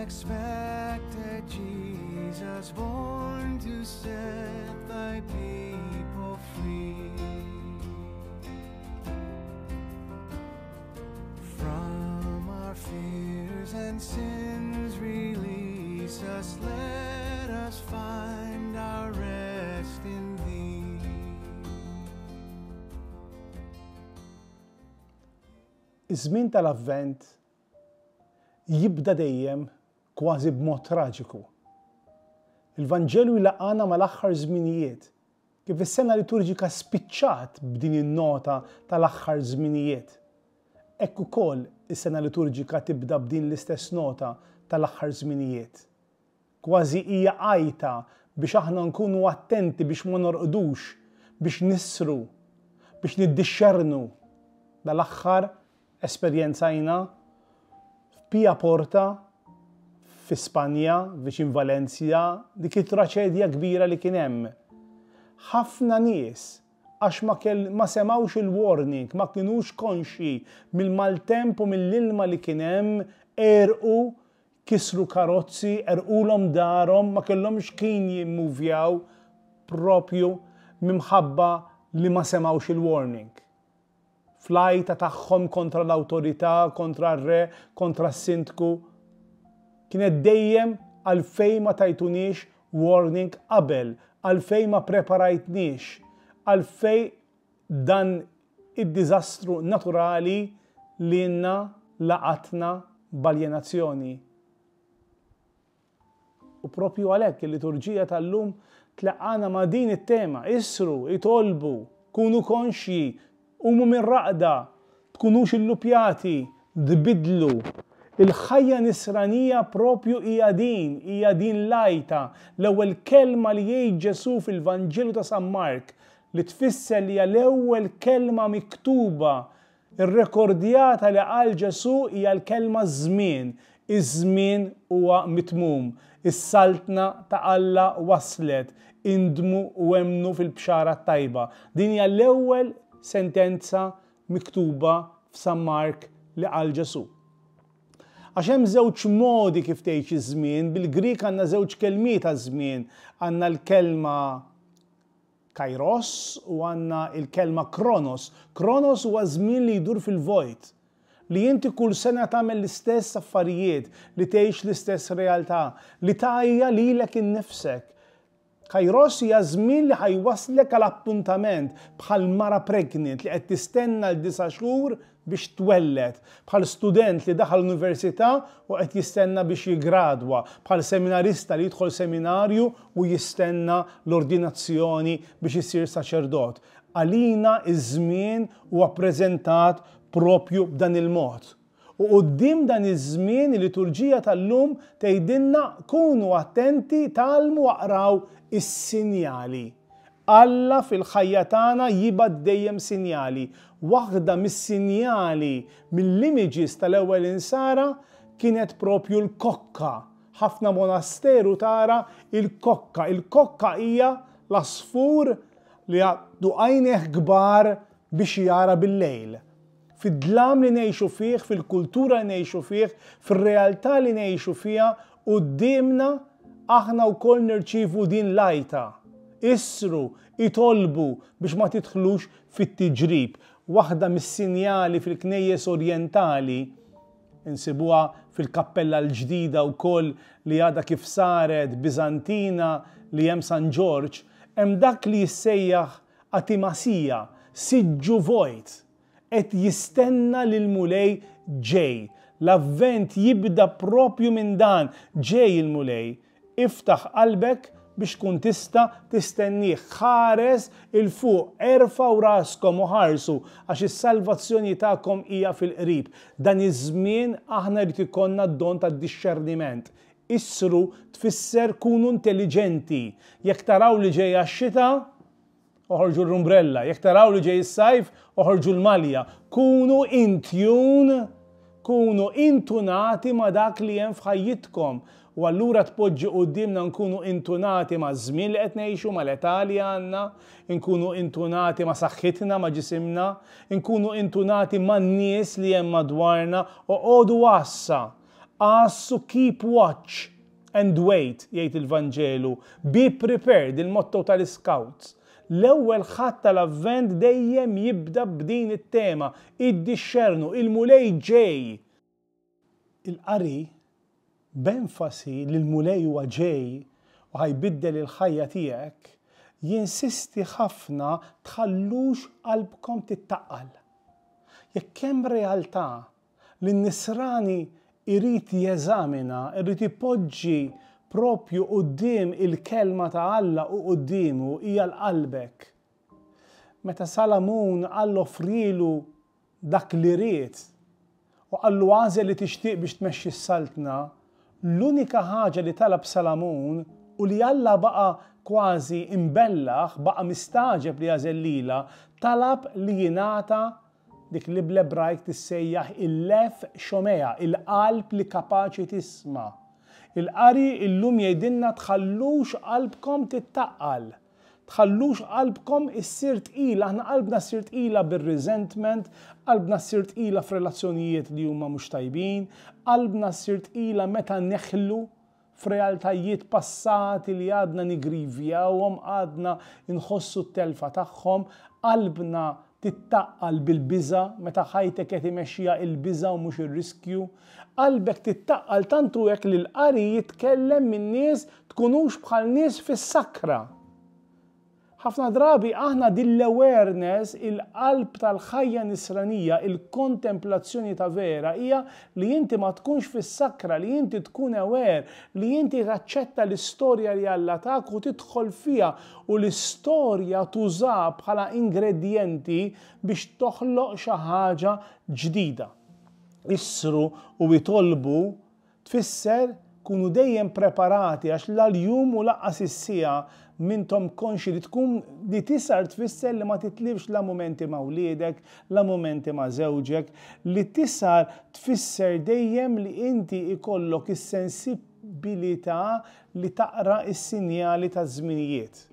unexpected Jesus, born to set thy people free. From our fears and sins release us, let us find our rest in thee. Iż-żmien tal-Avvent jibda dejjem kważi b'mod traġiku. Il-Vanġelu jlaqgħana mal-aħħar żminijiet, kif is-sena liturġika spiċċat b'din in-nota tal-aħħar żminijiet. Hekk ukoll is-sena liturġika tibda b'din l-istess nota tal-aħħar żminijiet. Kważi hija għajta biex aħna nkunu attenti biex ma norqdux, biex nissru, biex niddixxernu dal-aħħar esperjenzajna f'Pia Porta fi Spanja, viċin Valencia, dik it-traċedja kbira li kien hemm. Ħafna nies għax ma semawx il-warning, ma kinux konxi mill-maltemp u mill-ilma li kien hemm, erqu, kisru karozzi, erqulhom darhom, ma kellhomx kien jimmuvjaw propju minħabba li ma semawx il-warning. Flajta tagħhom kontra l-awtorità, kontra r-re, kontra s-sindku. Kienet dejjem għalfejn ma tajtunix warning qabel, għalfejn ma preparajtniex, għalfejn dan id-diżastru naturali li jenna laqatna baljenazzjoni. U propju għalhekk il-liturġija tal-lum tlaqqana ma' din it-tema, issru, itolbu, kunu konxji, umu minn raqda, tkunux illupjati, dbidlu. Il-ħajja nisranija propju hija din lajta. L-ewwel kelma li jgħid Ġesu fil-Vanġelu ta' San Mark li tfisser li hija l-ewwel kelma miktuba irrekordjata li qal Ġesu hija l-kelma żmien. Iż-żmien huwa mitmum. Is-saltna ta' Alla waslet. Indmu u emnu fil-bxara tajba. Din hija l-ewwel sentenza miktuba f'San Mark li qal Ġesu. Għax hemm żewġ modi kif tgħix iż-żmien, bil-Grik għandna żewġ kelmiet għaż-żmien. Għandna l-kelma kairos u għandna l-kelma kronos. Kronos huwa żmien li jdur fil-vojt, li inti kull sena tagħmel l-istess affarijiet, li tgħix l-istess realtà, li tgħajja lilek innifsek. Kairos hija żmien li ħajwaslek għal appuntament bħal mara pregnant li qed tistenna l-9 xhur biex twellet, bħal student li daħal l-università u qed jistenna biex jigradwa, bħal seminarista li jidħol seminarju u jistenna l-ordinazzjoni biex isir saċerdot. Għalina iż-żmien huwa ppreżentat propju b'dan il-mod. U qudiem dan iż-żmien il-liturġija tal-lum tgħidilna kunu attenti talmu waqraw is-sinjali. Alla fil-ħajja tagħna jibgħat dejjem sinjali. Waħda mis-sinjali mill-images tal-ewwel insara kienet propju l-kokka. Ħafna monasteru tara il-kokka. Il-kokka hija l-asfur li għaddu għajneħ kbar biex jara bil-lejl. Fid-dlam li ngħixu fih, fil-kultura li ngħixu fih, fir-realtà li ngħixu fiha, qudiemna aħna wkoll nirċievu din lajta. Issru, itolbu biex ma tidħlux fit-tiġrib. Waħda mis-sinjali fil-knejjes orjentali insibuha fil-kappella l-ġdida wkoll li għadha kif saret Bizantina li hemm San George, hemm dak li jissejjaħ atimasija, siġġu vojt, qed jistenna lil mulej ġej. L-avvent jibda propju minn dan, ġej il-mulej. Iftaħ qalbek biex kun tista tistennih, ħares il-fuq, erfaw raskom u ħarsu għax is-salvazzjoni tagħkom hija fil-qrib. Dan iż-żmien aħna rid ikollna d-don tad-dixxerniment. Issru tfisser kunu intelligenti. Jekk taraw li ġej għax-xita, oħorġu l-umbrella. Jekk taraw li ġej is-sajf, oħorġu l-malja. Kunu intunati ma dak li hemm f'ħajjitkom. U allura tpoġġi qudiemna nkunu intunati ma' żmien li qed ngħixu, mal-età li għandna, nkunu intunati ma' saħħitna, ma' ġisimna, nkunu intunati man-nies li hemm madwarna u għodu wassa. So keep watch and wait, jgħid il-Vanġelu. Be prepared, il-motto tal-Scouts. L-ewwel ħadd tal-Avvent dejjem jibda b'din it-tema, id-dixxernu, il-mulej ġej. Il-qari b'enfasi li l-mulej huwa ġej u ħajbiddel il-ħajja tiegħek, jinsisti ħafna tħallux qalbkom tittaqal. Jekk hemm realtà li n-nisrani irid jeżamina, irid ipoġġi propju quddiem il-kelma ta' Alla u quddiemu hija l-qalbek. Meta Salamun Alla offrilu dak li ried u qallu għażel li tixtieq biex tmexxi s-saltna, l-unika ħaġa li talab Salamun u li Alla baqa kważi imbellaħ, baqa mistaġeb li għażel lila, talab li jingħata dik li bl-Ebrajk tissejjaħ il-lef xomea, il-qalb li kapaċi tisma'. Il-qari illum jgħidilna tħallux qalbkom tittaqal, tħallux qalbkom issir tqila, aħna qalbna ssir tqila bir-resentment, qalbna ssir tqila f'relazzjonijiet li huma mhux tajbin, qalbna ssir tqila meta neħlu f'realtajiet passati li għadna nigrivjawhom, għadna nħossu t-telfa tagħhom, qalbna tittaqqal bil-biża meta ħajtek qed imexxiha il-biża u mhux ir-riskju. Qalbek tittaqqal tantu hekk li l-qari jitkellem min nies tkunux bħal nies fis-sakra. Ħafna drabi aħna din l-awareness, il-qalb tal-ħajja nisranija, il-kontemplazzjoni ta' vera hija li inti ma tkunx fis-sakra, li inti tkun aware, li inti taċċetta l-istorja li Alla tak u tidħol fiha u l-istorja tuża bħala ingredjenti biex toħloq xi ħaġa ġdida. Issru u jitolbu tfisser kunu dejjem preparati għax l-jum u laqqas is-sija mintom konxi li tkun li tisar tfisser li ma titlifx la momenti ma' wliedek, la momenti ma' żewġek, li tisar tfisser dejjem li inti ikollok is-sensibilità li taqra is-sinjali ta' żminijiet.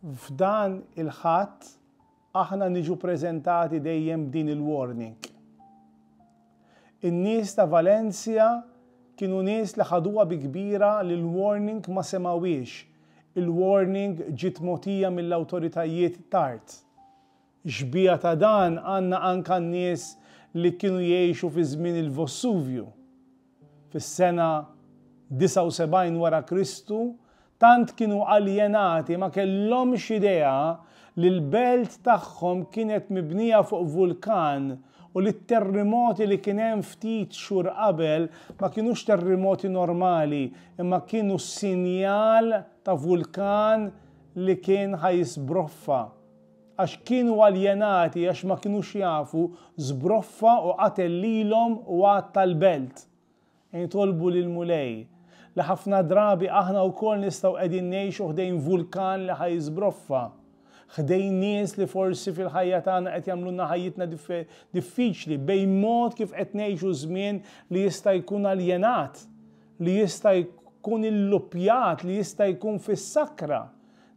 F'dan il-ħadd aħna niġu preżentati dejjem din il-warning. In-nies ta' Valencia kienu nies li ħaduha bi kbira li l-warning ma semawiex. Il-warning ġiet mogħtija mill-awtoritajiet tard. Xbija ta' dan għandna anke n-nies li kienu jgħixu fi żmien il-Vesuvju. Fis-sena 79 wara Kristu, tant kienu aljenati ma kellhomx idea li l-belt tagħhom kienet mibnija fuq vulkan u li t-terremoti li kien hemm ftit xhur qabel ma kienux terremoti normali, imma kienu sinjal ta' vulkan li kien ħajsbroffa. Għax kienu aljenati, għax ma kienux jafu, zbroffa u qatel lilhom u għad tal-belt. Jitolbu lil-mulej li ħafna drabi aħna wkoll nistgħu qegħdin ngħixu ħdejn vulkan li ħajsbroffa. ħdejn nies li forsi fil-ħajja tagħna qed jagħmlulna ħajjitna diffiċli bejn mod kif qed ngħixu żmien li jista' jkun aljenat, li jista' jkun illupjat, li jista' jkun fis-sakra.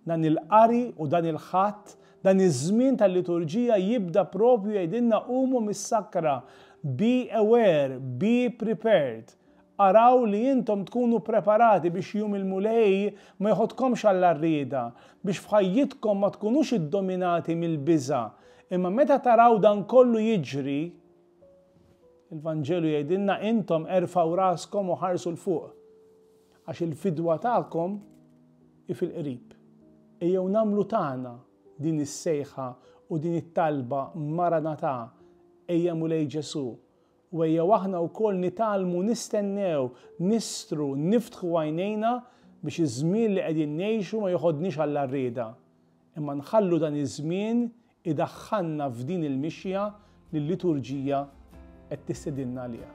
Dan il-qari u dan il-ħadd, dan iż-żmien tal-liturġija jibda propju jgħidilna qumu mis-sakra. Be aware, be prepared. Araw li intom tkunu preparati biex jum il-mulej ma jħodkomx għall-arrieda, biex f'ħajjitkom ma tkunux iddominati mill-biża. Imma meta taraw dan kollu jiġri, il-Vanġelu jgħidilna intom erfaw raskom u ħarsu l-fuq. Għax il-fidwa tagħkom fil-qrib. Ejjew nagħmlu tagħna din is-sejħa u din it-talba Maranatha, ejja mulej Ġesu. U ejja aħna wkoll nitalmu nistennew, nistru, niftħu għajnejna biex iż-żmien li qegħdin ngħixu ma joħodniex għall-arrieda. Imma nħallu dan iż-żmien idaħħalna f'din il-mixja li l-liturġija qed tistedinna għaliha.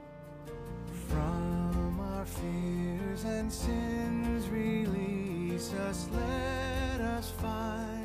From our fears and sins release us, let us find